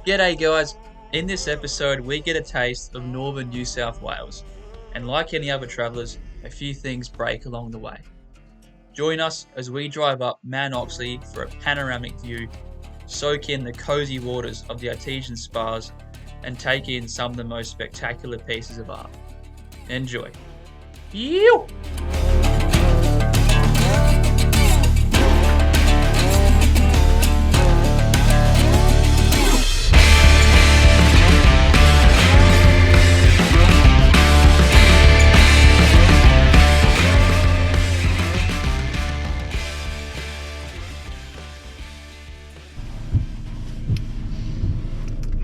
G'day guys, in this episode we get a taste of northern New South Wales, and like any other travellers, a few things break along the way. Join us as we drive up Mount Oxley for a panoramic view, soak in the cosy waters of the Artesian Spas, and take in some of the most spectacular pieces of art. Enjoy. Yew!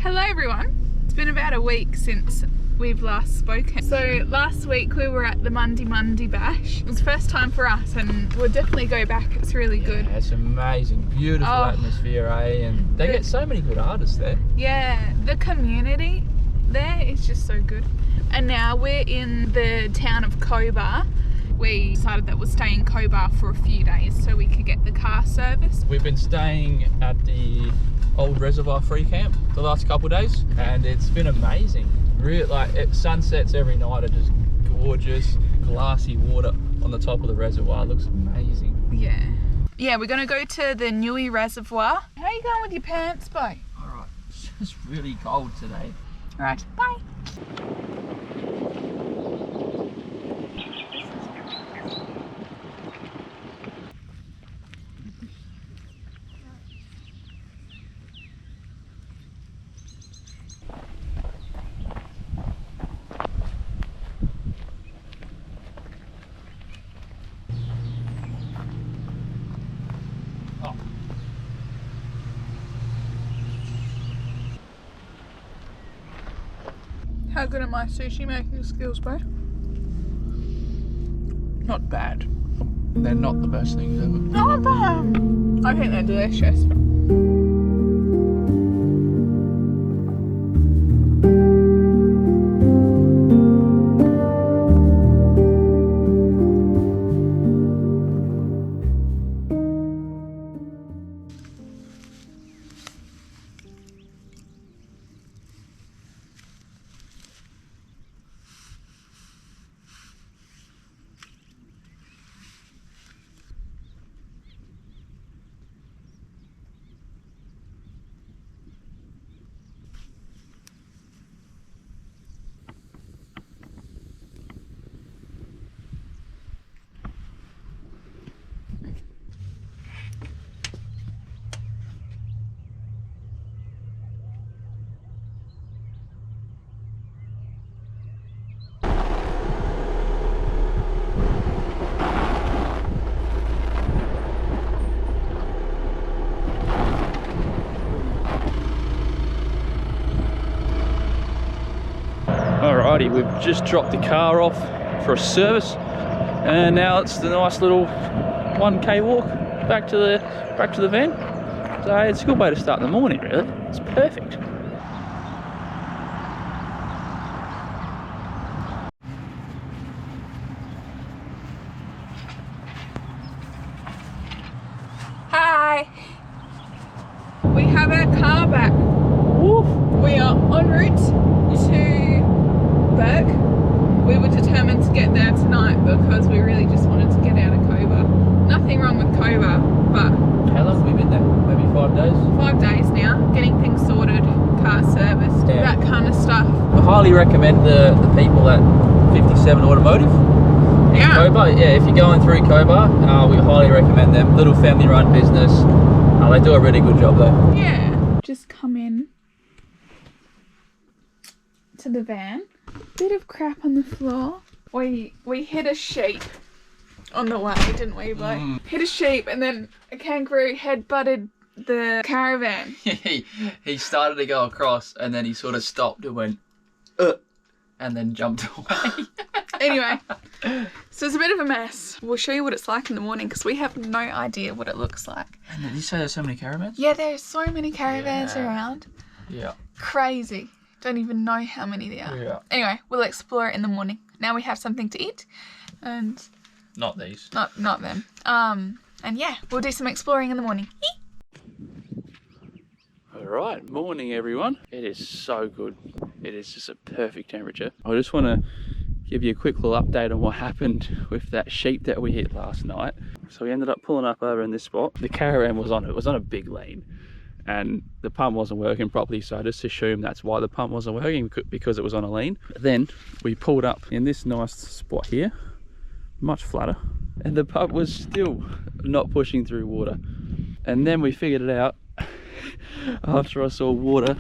Hello everyone, it's been about a week since we've last spoken. So last week we were at the Monday Bash. It was the first time for us and we'll definitely go back, it's really good. It's amazing, beautiful atmosphere, eh? And they get so many good artists there. Yeah, the community there is just so good. And now we're in the town of Cobar. We decided that we'll stay in Cobar for a few days so we could get the car service. We've been staying at the old Reservoir free camp the last couple of days and it's been amazing. Really, sunsets every night are just gorgeous. Glassy water on the top of the reservoir, it looks amazing. Yeah, we're gonna go to the Newy Reservoir. How are you going with your pants, Beau? Alright, it's just really cold today. Alright, bye. How good are my sushi making skills, Beau? Not bad. They're not the best things ever. Not bad. I think they're delicious. Alrighty, we've just dropped the car off for a service and now it's the nice little 1k walk back to the van. So it's a good way to start the morning, really. It's perfect. Hi! We have our car back. Woof. We are en route to Bourke. We were determined to get there tonight because we really just wanted to get out of Cobar. Nothing wrong with Cobar, but How long have we been there? Maybe 5 days? 5 days now, getting things sorted, car service, Yeah. that kind of stuff. I highly recommend the people at 57 Automotive in Cobar. Yeah, if you're going through Cobar, we highly recommend them. Little family run business. They do a really good job though. Yeah. Just come in to the van. Bit of crap on the floor. We hit a sheep on the way, didn't we, Beau? Hit a sheep and then a kangaroo head butted the caravan. He started to go across and then he sort of stopped and went, and then jumped away. Anyway, so it's a bit of a mess. We'll show you what it's like in the morning because we have no idea what it looks like. And did you say there's so many caravans? Yeah, there's so many caravans around. Yeah. Crazy. Don't even know how many there are. Yeah. Anyway, we'll explore it in the morning. Now we have something to eat and Not these. not them. And yeah, we'll do some exploring in the morning. Alright, morning everyone. It is so good. It is just a perfect temperature. I just want to give you a quick little update on what happened with that sheep that we hit last night. So we ended up pulling up over in this spot. The caravan was on a big lean and the pump wasn't working properly, so I just assumed that's why the pump wasn't working, because it was on a lean. Then we pulled up in this nice spot here, much flatter, and the pump was still not pushing through water. And then we figured it out after I saw water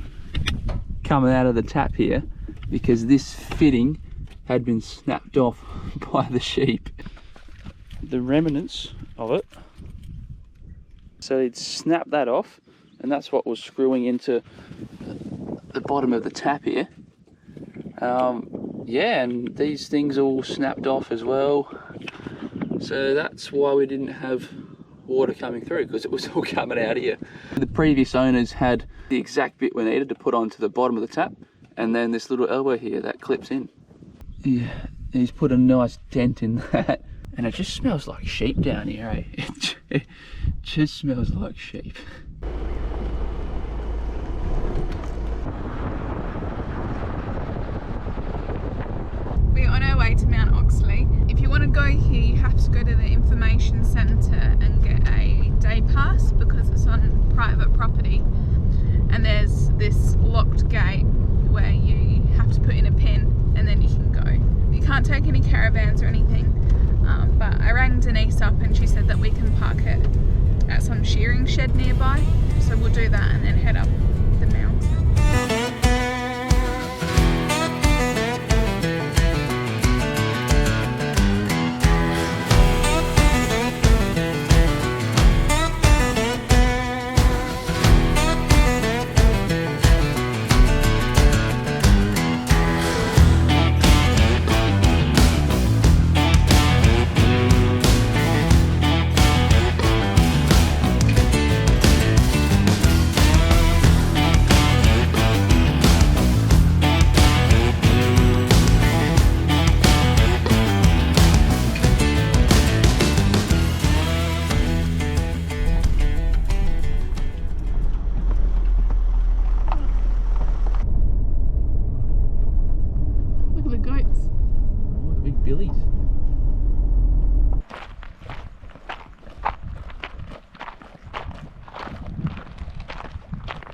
coming out of the tap here, because this fitting had been snapped off by the sheep. The remnants of it. So he'd snapped that off, and that's what was screwing into the bottom of the tap here. Yeah, and these things all snapped off as well. So that's why we didn't have water coming through, because it was all coming out here. The previous owners had the exact bit we needed to put onto the bottom of the tap, and then this little elbow here that clips in. Yeah, he's put a nice dent in that, and it just smells like sheep down here, eh? It just smells like sheep. We're on our way to Mount Oxley. If you want to go here, you have to go to the information centre and get a day pass, because it's on private property. And there's this locked gate where you have to put in a pin and then you can go. You can't take any caravans or anything, but I rang Denise up and she said that we can park it at some shearing shed nearby. So we'll do that and then head up the mountain.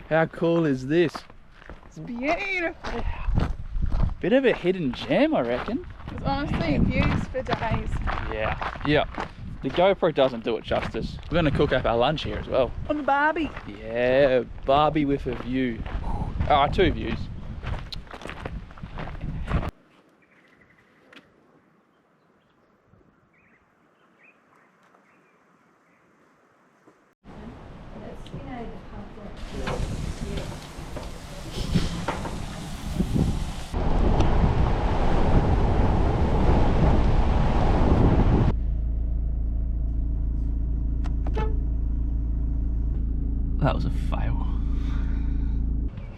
How cool is this? It's beautiful. Bit of a hidden gem, I reckon. It's honestly views for days. Yeah. The GoPro doesn't do it justice. We're gonna cook up our lunch here as well. On the barbie. Yeah, barbie with a view. Ah, 2 views. That was a fail.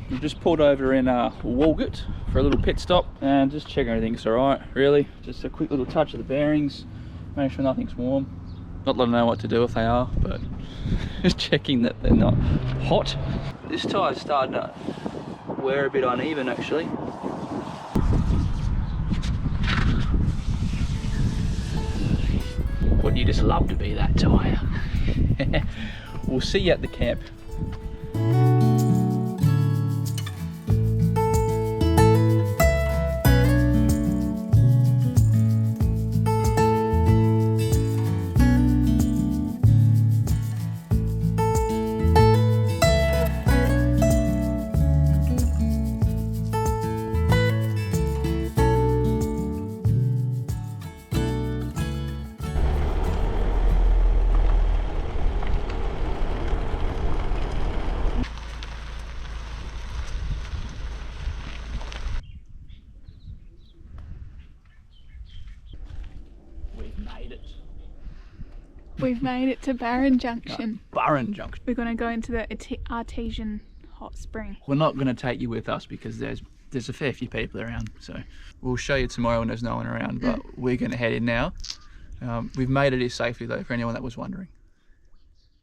We've just pulled over in Bourke for a little pit stop and just checking everything's alright, really. Just a quick little touch of the bearings, make sure nothing's warm. Not that I know what to do if they are, but just checking that they're not hot. This tyre's starting to wear a bit uneven actually. Wouldn't you just love to be that tyre? We'll see you at the camp. We've made it to Burren Junction. Burren Junction. We're going to go into the Artesian hot spring. We're not going to take you with us because there's a fair few people around, so we'll show you tomorrow when there's no one around, but we're going to head in now. We've made it here safely though, for anyone that was wondering.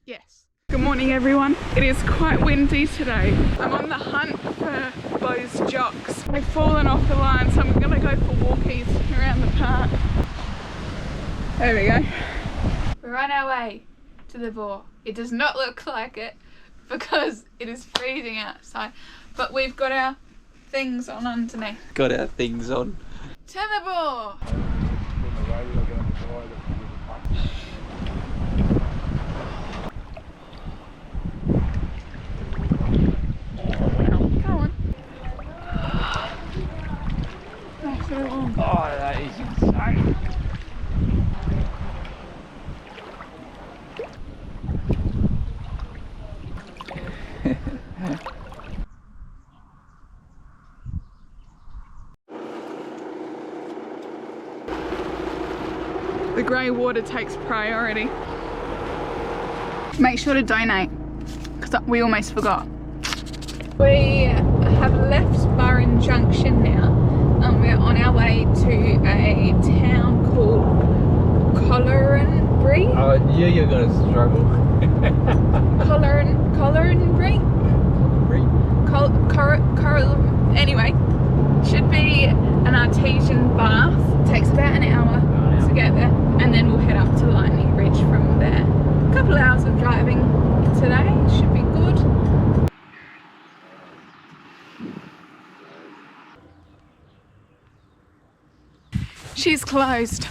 Yes. Good morning everyone. It is quite windy today. I'm on the hunt for Beau's jocks. They've fallen off the line, so I'm gonna go for walkies around the park. There we go. We're on our way to the Bourke. It does not look like it because it is freezing outside, but we've got our things on underneath. Got our things on. To the Bourke! Oh, that is insane. The grey water takes priority. Make sure to donate, because we almost forgot. We have left Burren Junction now. We're on our way to a town called Collarenbury. I knew you were going to struggle. Collarenbury? Anyway, should be an artesian bath. Takes about an hour to get there, and then we'll head up to Lightning Ridge from there. A couple of hours of driving today, should be good. She's closed.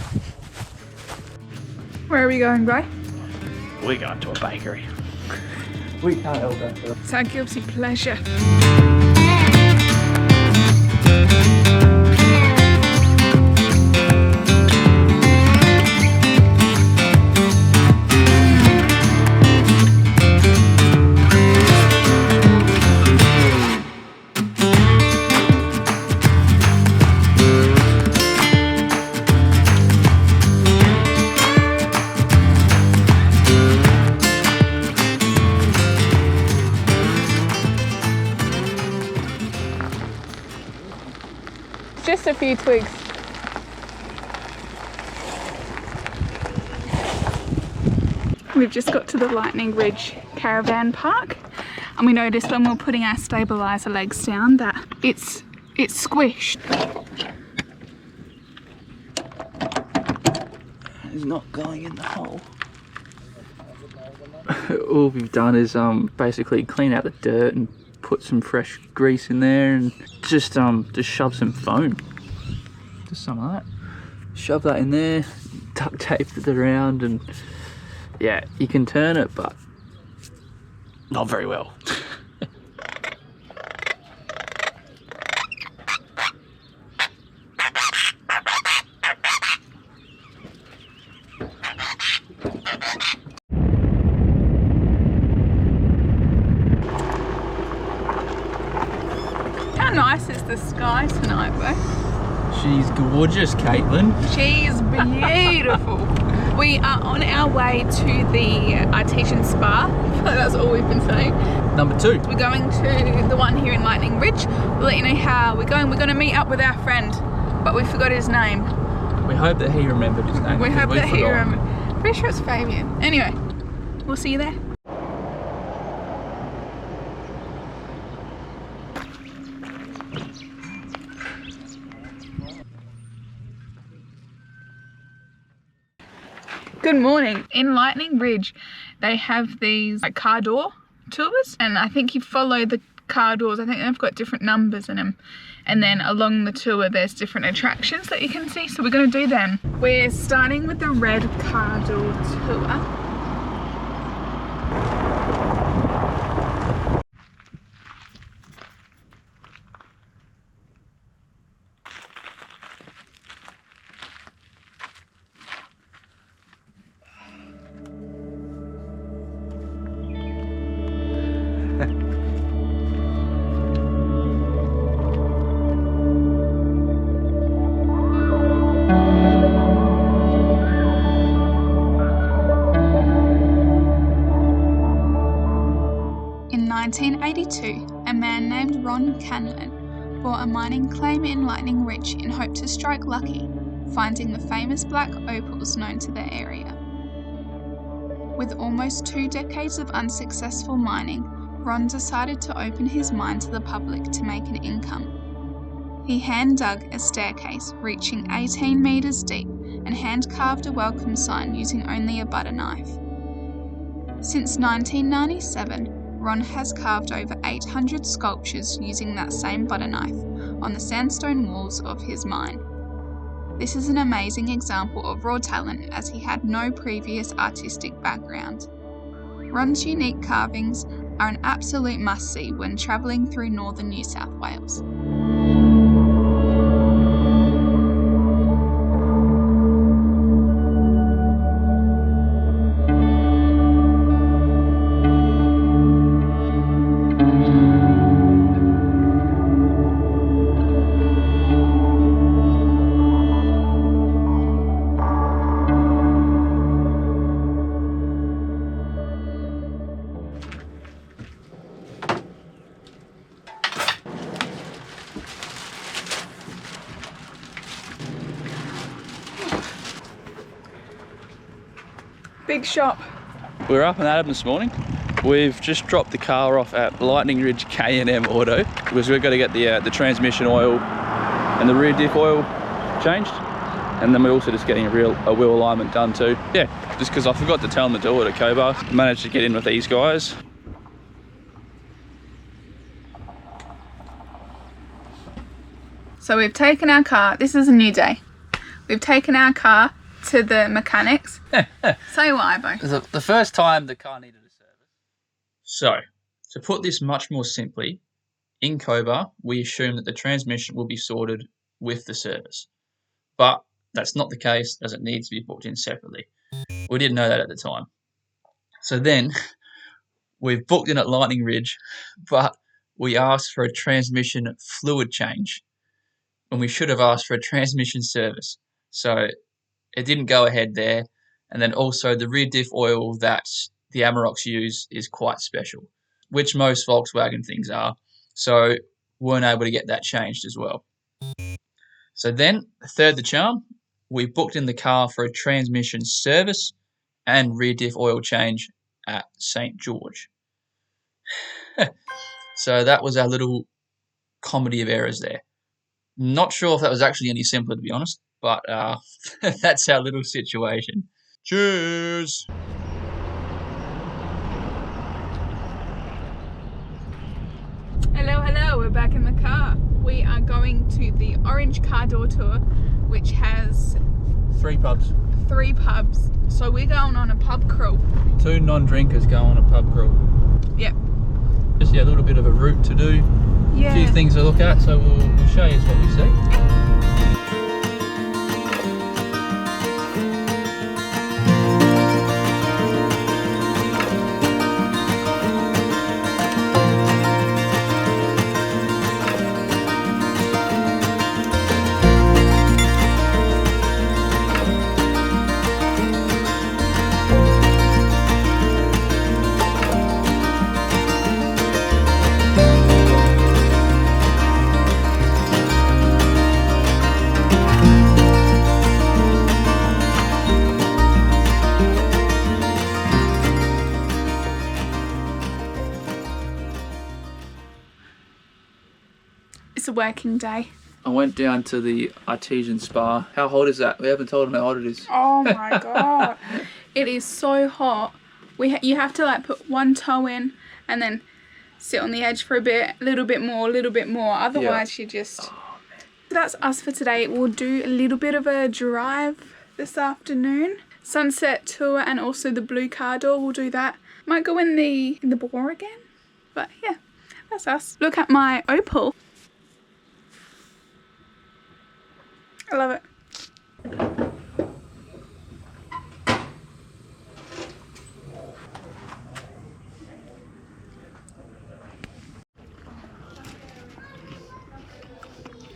Where are we going, Beau? We're going to a bakery. We can't help that. It's our guilty pleasure. Just a few twigs. We've just got to the Lightning Ridge caravan park, and we noticed when we were putting our stabiliser legs down that it's squished. It's not going in the hole. All we've done is basically clean out the dirt and put some fresh grease in there and just shove some foam. Just some of that. Shove that in there, duct tape it around, and yeah, you can turn it, but not very well. How nice is the sky tonight, Beau? She's gorgeous, Caitlin. She's beautiful. We are on our way to the Artesian Spa. That's all we've been saying. Number 2. We're going to the one here in Lightning Ridge. We'll let you know how we're going. We're going to meet up with our friend, but we forgot his name. We hope that he remembered his name. We hope that he forgot. remembered. Pretty sure it's Fabian. Anyway, we'll see you there. Good morning. In Lightning Ridge, they have these like car door tours, and I think you follow the car doors. I think they've got different numbers in them, and then along the tour there's different attractions that you can see, so we're going to do them. We're starting with the red car door tour. In 1982, a man named Ron Canlon bought a mining claim in Lightning Ridge in hope to strike lucky, finding the famous black opals known to the area. With almost 2 decades of unsuccessful mining, Ron decided to open his mine to the public to make an income. He hand-dug a staircase reaching 18 metres deep and hand-carved a welcome sign using only a butter knife. Since 1997, Ron has carved over 800 sculptures using that same butter knife on the sandstone walls of his mine. This is an amazing example of raw talent as he had no previous artistic background. Ron's unique carvings are an absolute must-see when travelling through northern New South Wales. Big shop. We're up and at 'em this morning. We've just dropped the car off at Lightning Ridge K&M Auto because we've got to get the transmission oil and the rear diff oil changed, and then we're also just getting a wheel alignment done too. Yeah, just because I forgot to tell them to do it at Cobar. Managed to get in with these guys. So we've taken our car, this is a new day. We've taken our car to the mechanics. Say why, Beau? The first time the car needed a service. So, to put this much more simply, in Cobar, we assume that the transmission will be sorted with the service. But that's not the case, as it needs to be booked in separately. We didn't know that at the time. So then, we've booked in at Lightning Ridge, but we asked for a transmission fluid change, when we should have asked for a transmission service. So it didn't go ahead there. And then also the rear diff oil that the Amaroks use is quite special, which most Volkswagen things are. So weren't able to get that changed as well. So then, third the charm, we booked in the car for a transmission service and rear diff oil change at St. George. So that was our little comedy of errors there. Not sure if that was actually any simpler, to be honest, but that's our little situation. Cheers! Hello, hello, we're back in the car. We are going to the Orange Car Door Tour, which has 3 pubs. 3 pubs. So we're going on a pub crawl. 2 non-drinkers go on a pub crawl. Yep. Just a little bit of a route to do. Yeah. A few things to look at, so we'll show you what we see. It's a working day. I went down to the Artesian Spa. How hot is that? We haven't told them how hot it is. Oh my god. It is so hot. You have to like put one toe in and then sit on the edge for a little bit more. Otherwise you just... So that's us for today. We'll do a little bit of a drive this afternoon. Sunset tour and also the blue car door. We'll do that. Might go in the Bourke again. But yeah, that's us. Look at my Opal. I love it.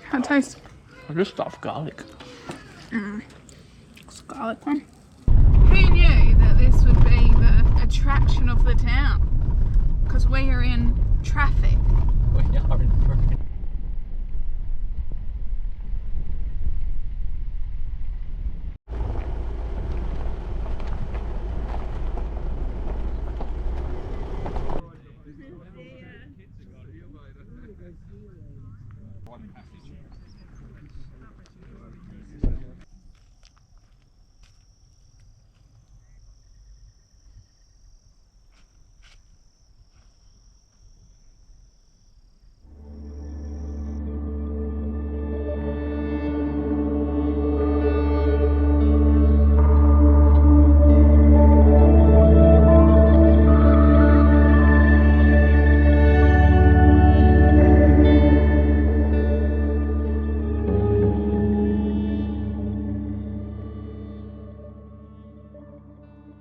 How it tastes? I just stuffed garlic. It's a garlic one. Who knew that this would be the attraction of the town? Because we are in traffic. We are in Burren.